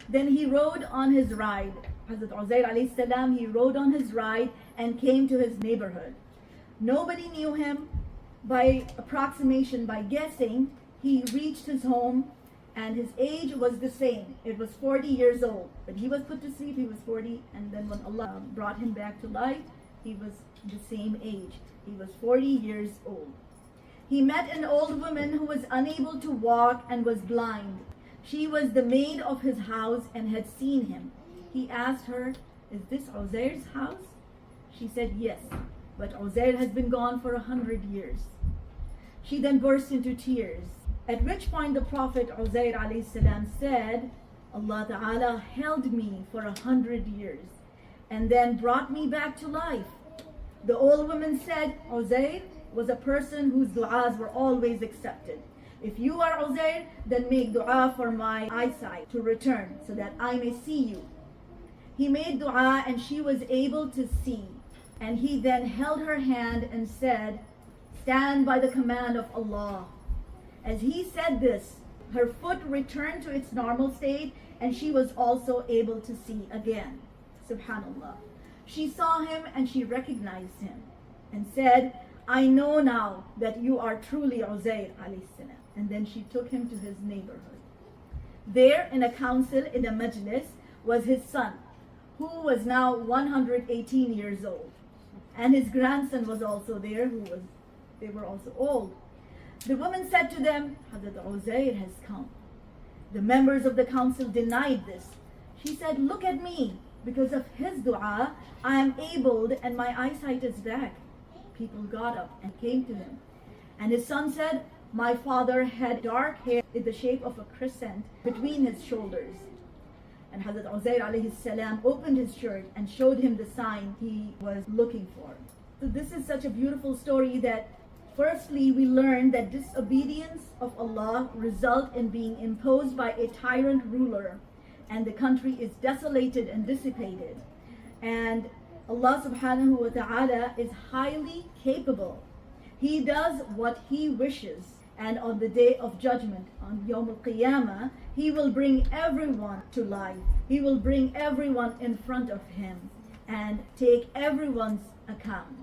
Then he rode on his ride. Hazrat Uzair alayhi salam, he rode on his ride and came to his neighborhood. Nobody knew him. By approximation, by guessing, he reached his home and his age was the same. It was 40 years old. But he was put to sleep, he was 40, and then when Allah brought him back to life, he was the same age. He was 40 years old. He met an old woman who was unable to walk and was blind. She was the maid of his house and had seen him. He asked her, "Is this Uzair's house?" She said, "Yes, but Uzair has been gone for 100 years. She then burst into tears. At which point the Prophet Uzair alayhi salam said, "Allah Ta'ala held me for 100 years and then brought me back to life." The old woman said, "Uzair was a person whose du'as were always accepted. If you are Uzair, then make dua for my eyesight to return so that I may see you." He made dua and she was able to see. And he then held her hand and said, "Stand by the command of Allah." As he said this, her foot returned to its normal state and she was also able to see again. Subhanallah. She saw him and she recognized him and said, "I know now that you are truly Uzair alayhi salam." And then she took him to his neighborhood. There in a council, in a majlis, was his son, who was now 118 years old. And his grandson was also there, they were also old. The woman said to them, "Hazrat Uzair has come." The members of the council denied this. She said, "Look at me. Because of his dua, I am abled and my eyesight is back." People got up and came to him. And his son said, "My father had dark hair in the shape of a crescent between his shoulders." And Hazrat Uzair alayhi salam opened his shirt and showed him the sign he was looking for. So this is such a beautiful story that firstly we learn that disobedience of Allah result in being imposed by a tyrant ruler and the country is desolated and dissipated. And Allah subhanahu wa ta'ala is highly capable. He does what He wishes. And on the day of judgment, on Yawm al-Qiyamah, He will bring everyone to life. He will bring everyone in front of Him and take everyone's account.